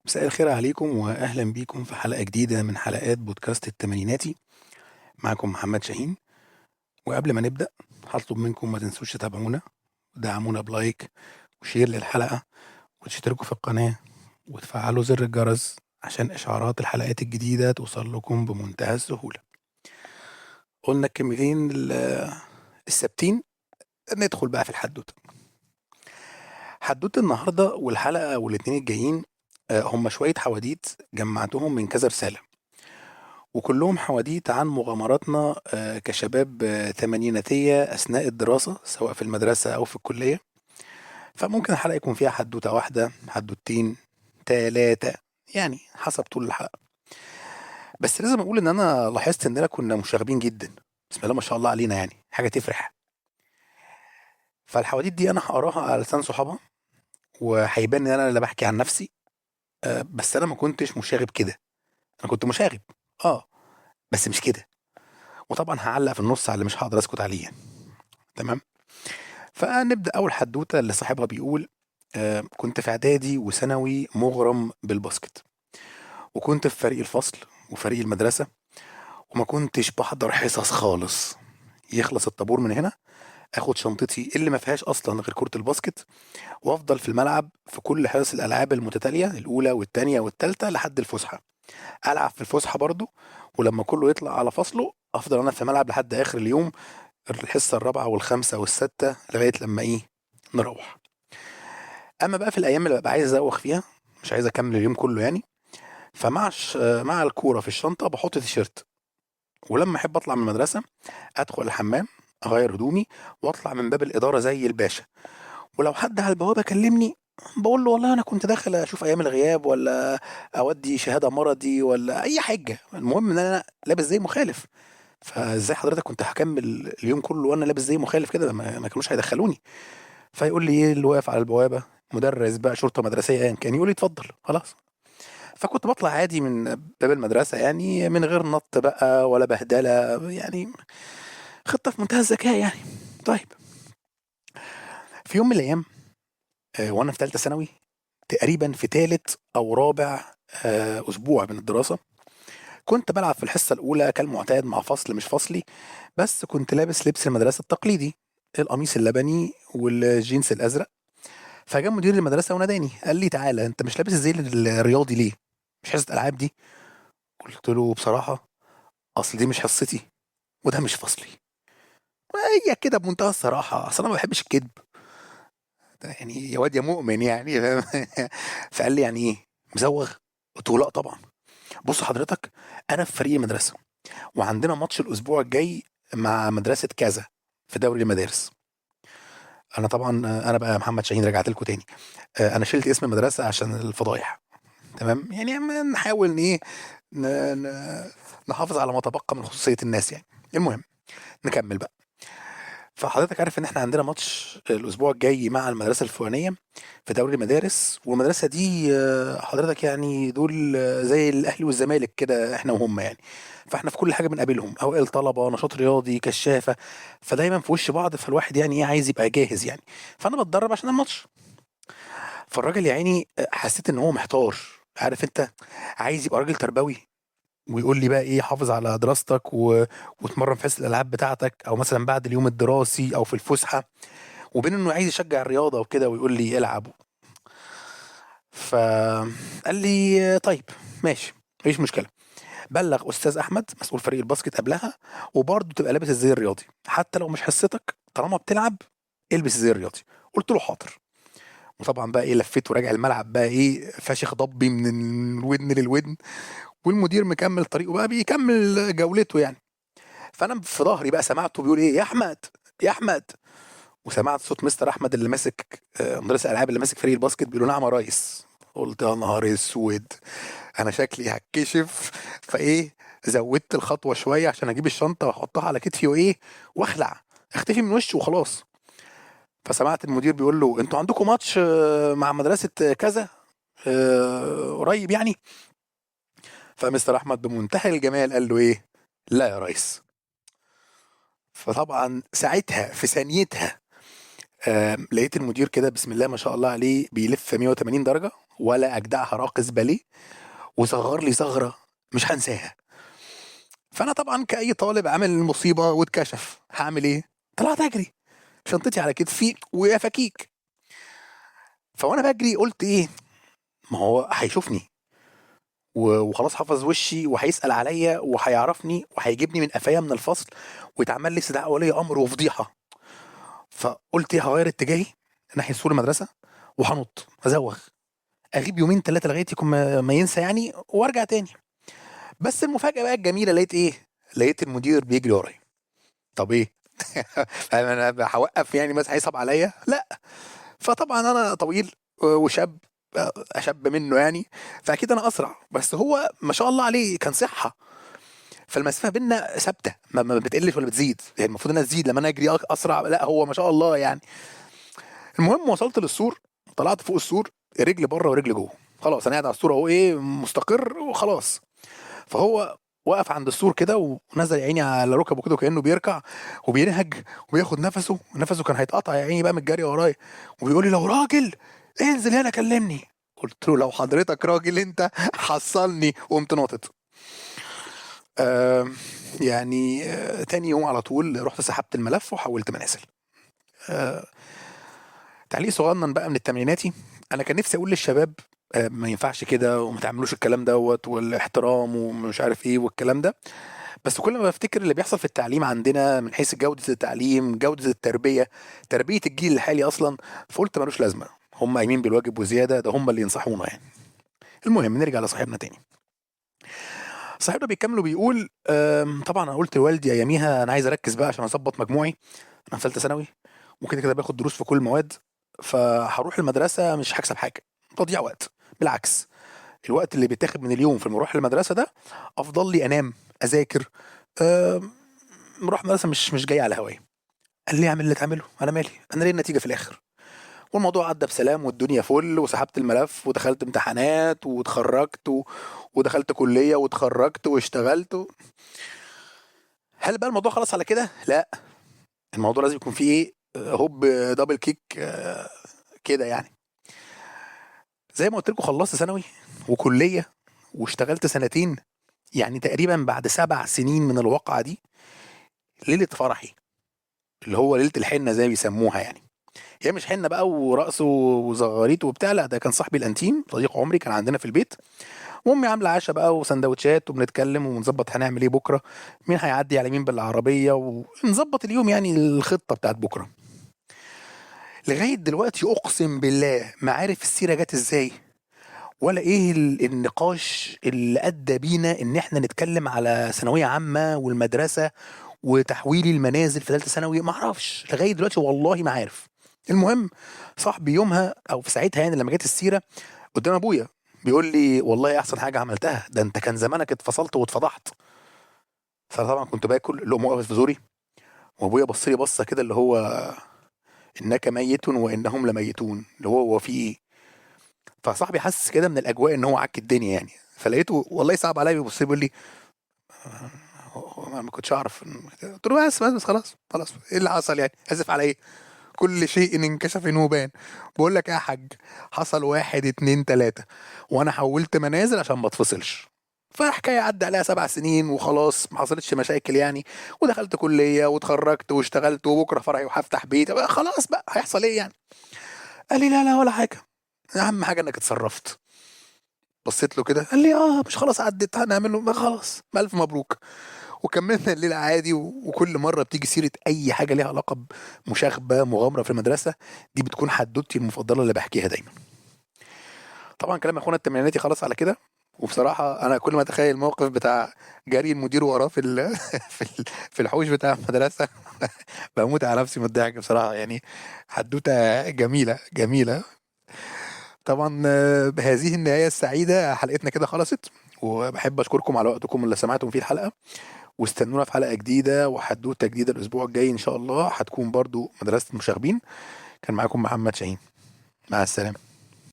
مساء الخير عليكم واهلا بيكم في حلقه جديده من حلقات بودكاست التمانيناتي. معكم محمد شاهين. وقبل ما نبدا هطلب منكم ما تنسوش تتابعونا ودعمونا بلايك وشير للحلقه وتشتركوا في القناه وتفعلوا زر الجرس عشان اشعارات الحلقات الجديده توصل لكم بمنتهى السهوله. قلنا الكلمتين الثابتين. ندخل بقى في الحدوته. حدوته النهارده والحلقه والاتنين الجايين هم شويه حواديت جمعتهم من كذا رساله، وكلهم حواديت عن مغامراتنا كشباب تمانيناتية أثناء الدراسة سواء في المدرسة أو في الكلية. فممكن الحلقة يكون فيها حدوتة واحدة، حدوتين، تلاتة، يعني حسب طول الحلقة. بس لازم أقول إن أنا لاحظت إننا كنا مشاغبين جدا. بسم الله ما شاء الله علينا، يعني حاجة تفرح. فالحواديت دي أنا هقراها على لسان صحابها، وهيبان إن أنا اللي بحكي عن نفسي. بس أنا ما كنتش مشاغب كده. أنا كنت مشاغب، آه، بس مش كده. وطبعا هعلق في النص على اللي مش هقدر أسكت عليه يعني. تمام. فنبدأ أول حدوتة اللي صاحبها بيقول: كنت في إعدادي وثانوي مغرم بالباسكت، وكنت في فريق الفصل وفريق المدرسة، وما كنتش بحضر حصص خالص. يخلص الطابور من هنا اخد شنطتي اللي ما فيهاش اصلا غير كرة الباسكت، وافضل في الملعب في كل حصص الالعاب المتتالية الاولى والتانية والتالتة لحد الفسحة. العب في الفسحة برضو، ولما كله يطلع على فصله افضل انا في الملعب لحد اخر اليوم، الحصة الرابعة والخامسة والستة لغاية لما ايه، نروح. اما بقى في الايام اللي ببقى عايز ازوخ فيها، مش عايز اكمل اليوم كله يعني، مع الكوره في الشنطه بحط تيشيرت. ولما احب اطلع من المدرسه ادخل الحمام، اغير هدومي واطلع من باب الاداره زي الباشا. ولو حد على البوابه كلمني بقول له والله انا كنت داخل اشوف ايام الغياب، ولا اودي شهاده مرضي، ولا اي حاجه، المهم ان انا لابس زي مخالف. فازاي حضرتك كنت هكمل اليوم كله وانا لابس زي مخالف كده؟ ما كانوش هيدخلوني. فيقول لي ايه اللي واقف على البوابه؟ مدرس بقى، شرطه مدرسيه، ايا كان، يقول لي اتفضل خلاص. فكنت بطلع عادي من باب المدرسه، يعني من غير نط بقى ولا بهدله يعني. خطه في منتهى الذكاء يعني. طيب، في يوم من الايام وانا في ثالثه ثانوي، تقريبا في ثالث او رابع اسبوع من الدراسه، كنت بلعب في الحصه الاولى كالمعتاد مع فصل مش فصلي. بس كنت لابس لبس المدرسه التقليدي، القميص اللبني والجينز الازرق. فجاء مدير المدرسة وناداني قال لي تعالى، انت مش لابس الزي الرياضي ليه؟ مش حصة العاب دي؟ قلت له بصراحة اصل دي مش حصتي وده مش فصلي. وهي كده بمنتهى الصراحة، اصل انا ما بحبش الكذب. يعني يا واد يا مؤمن يعني فاهم؟ فقال لي يعني ايه مزوغ؟ قلت له لا طبعا. بص حضرتك، انا في فريق المدرسة وعندنا ماتش الاسبوع الجاي مع مدرسة كذا في دوري المدارس. انا طبعا انا بقى محمد شاهين رجعت لكم تاني. انا شلت اسم المدرسة عشان الفضايح. تمام، يعني نحاول ان ايه، ن- ن- نحافظ على ما تبقى من خصوصية الناس يعني. المهم، نكمل بقى. فحضرتك عارف ان احنا عندنا ماتش الاسبوع الجاي مع المدرسة الفلانية في دوري المدارس، والمدرسة دي حضرتك يعني دول زي الاهلي والزمالك كده، احنا وهم يعني. فاحنا في كل حاجة بنقابلهم، اوائل طلبة، نشاط رياضي، كشافة. فدايما في وش بعض، فالواحد يعني ايه عايز يبقى جاهز يعني. فانا بتدرب عشان الماتش. فالراجل يا عيني حسيت ان هو محتار. عارف انت، عايز يبقى راجل تربوي ويقول لي بقى ايه حافظ على دراستك وتمرن في حصة الالعاب بتاعتك، او مثلا بعد اليوم الدراسي او في الفسحه، وبين انه عايز يشجع الرياضه وكده ويقول لي العب. فقال لي طيب ماشي، مفيش مشكله. بلغ استاذ احمد مسؤول فريق الباسكت قبلها، وبرضه تبقى لابس الزي الرياضي حتى لو مش حصتك، طالما بتلعب البس الزي الرياضي. قلت له حاضر. وطبعا بقى ايه، لفيت وراجع الملعب بقى ايه فاشخ ضبي من الودن للودن، والمدير مكمل طريقه بقى بيكمل جولته يعني. فانا في ظهري بقى سمعته بيقول ايه: يا احمد، يا احمد. وسمعت صوت مستر احمد اللي ماسك مدرس الالعاب اللي ماسك فريق الباسكت بيقول له نعم يا ريس. قلت يا نهار اسود، انا شكلي هتكشف. فايه، زودت الخطوه شويه عشان اجيب الشنطه واحطها على كتفي وايه، واخلع، اختفي من وشه وخلاص. فسمعت المدير بيقول له انتوا عندكم ماتش مع مدرسه كذا قريب يعني. فمستر احمد بمنتهى الجمال قال له ايه: لا يا ريس. فطبعا ساعتها في ثانيتها لقيت المدير كده بسم الله ما شاء الله عليه بيلف 180 درجة، ولا اجدعها راقص باليه، وصغر لي ثغره مش هنساها. فانا طبعا كاي طالب عامل مصيبه واتكشف، هعمل ايه؟ طلعت اجري، شنطتي على كتفي ويا فكيك. فوانا بجري قلت ايه، ما هو هيشوفني وخلاص حفظ وشي وهيسأل عليا وهيعرفني وهيجيبني من قفايا من الفصل ويتعمل لي استدعاء ولي امر وفضيحه. فقلت ايه، هغير اتجاهي ناحيه سور المدرسه وهنط ازوغ، اغيب يومين ثلاثه لغايه يكون ما ينسى يعني، وارجع تاني. بس المفاجاه بقى الجميله، لقيت ايه؟ لقيت المدير بيجري ورايا. طب ايه؟ انا هوقف يعني مثلا هيصعب عليا؟ لا. فطبعا انا طويل وشاب، اشب منه يعني، فاكيد انا اسرع، بس هو ما شاء الله عليه كان صحه، فالمسافه بينا ثابته، ما بتقلش ولا بتزيد، يعني المفروض انها تزيد لما انا اجري اسرع، لا هو ما شاء الله يعني. المهم وصلت للسور، طلعت فوق السور، رجل بره ورجل جوه، خلاص انا قاعد على السور اهو، ايه مستقر وخلاص. فهو وقف عند السور كده ونزل يا عيني على ركبه كده كانه بيركع وبينهج وبياخد نفسه كان هيتقطع يا عيني بقى من الجري ورايا، وبيقول لي لو راجل انزل هنا كلمني. قلت له لو حضرتك راجل انت حصلني، وقمت ناطط. آه يعني تاني يوم على طول رحت سحبت الملف وحولت منازل. آه تعليق صغنن بقى من التمريناتي، انا كان نفسي اقول للشباب ما ينفعش كده وما تعملوش الكلام دوت والاحترام ومش عارف ايه والكلام ده، بس كل ما بفتكر اللي بيحصل في التعليم عندنا من حيث جودة التعليم، جودة التربية، تربية الجيل الحالي اصلا، فقلت ملوش لازمة، هم قايمين بالواجب وزيادة، ده هم اللي ينصحونا يعني. المهم نرجع لصاحبنا تاني. صاحبنا بيكمل وبيقول طبعا انا قلت لوالدي اياميها انا عايز اركز بقى عشان اظبط مجموعي، انا في ثالثه ثانوي وكده كده باخد دروس في كل المواد، فهروح المدرسه مش هكسب حاجه، تضييع وقت، بالعكس الوقت اللي بيتاخد من اليوم في المروح للمدرسه ده افضل لي انام، اذاكر، أم، مروح المدرسه مش جاي على هواي. قال لي اعمل اللي تعمله، انا مالي، انا ليه النتيجه في الاخر. والموضوع عدى بسلام والدنيا فل، وسحبت الملف ودخلت امتحانات واتخرجت ودخلت كليه واتخرجت واشتغلت هل بقى الموضوع خلاص على كده؟ لا، الموضوع لازم يكون فيه ايه، هوب دبل كيك كده يعني. زي ما قلت لكم خلصت ثانوي وكليه واشتغلت سنتين، يعني تقريبا بعد 7 سنين من الواقعه دي، ليله فرحي اللي هو ليله الحنه زي ما بيسموها يعني، هي مش حنه بقى ورقص وزغاريت وبتاع، لا ده كان صاحبي الانتيم صديق عمري كان عندنا في البيت، وامي عامله عشاء بقى وسندوتشات وبنتكلم ونظبط هنعمل ايه بكره، مين هيعدي على مين بالعربيه، ونظبط اليوم يعني الخطه بتاعت بكره. لغايه دلوقتي اقسم بالله ما عارف السيره جت ازاي، ولا ايه النقاش اللي ادى بينا ان احنا نتكلم على ثانويه عامه والمدرسه وتحويل المنازل في ثالثه ثانوي، ما اعرفش لغايه دلوقتي والله ما عارف. المهم صاحبي يومها او في ساعتها يعني لما جت السيره قدام ابويا، بيقول لي والله احسن حاجه عملتها، ده انت كان زمانك اتفصلت واتفضحت. فانا طبعا كنت باكل اللقمه وقفت في زوري، وابويا بص لي بصه كده اللي هو انك ميت وانهم لميتون، اللي هو في ايه. فصاحبي حس كده من الاجواء ان هو عك الدنيا يعني، فلقيته والله صعب عليا بيبص لي بيقول لي ما كنتش اعرف قلت له بس خلاص خلاص، ايه اللي حصل يعني، اسف على ايه، كل شيء انكشف وبان. بقول لك ايه يا حاج، حصل واحد اتنين تلاتة، وانا حولت منازل عشان ما اتفصلش، فحكاية عدى عليها 7 سنين وخلاص ما حصلتش مشاكل يعني، ودخلت كلية واتخرجت واشتغلت وبكرة فرحي وهفتح بيت بقى، خلاص بقى هيحصل ايه يعني. قال لي لا ولا حاجة، اهم حاجة انك اتصرفت. بصيت له كده قال لي مش خلاص عدت هنعمله، ما خلاص الف مبروك. وكملنا الليل عادي، وكل مرة بتيجي سيرة أي حاجة ليها علاقة بمشاغبة مغامرة في المدرسة، دي بتكون حدوتي المفضلة اللي بحكيها دايما. طبعا كلام أخونا التمريناتي خلاص على كده، وبصراحة أنا كل ما أتخيل الموقف بتاع جري المدير وراه في الحوش بتاع المدرسة بموت على نفسي من الضحك بصراحة يعني، حدوتة جميلة جميلة. طبعا بهذه النهاية السعيدة حلقتنا كده خلصت، وبحب أشكركم على وقتكم اللي سمعتم فيه الحلقة، واستنونا في حلقة جديدة وحدوتة جديدة الأسبوع الجاي إن شاء الله، هتكون برضو مدرسة المشاغبين. كان معاكم محمد شاهين، مع السلامة.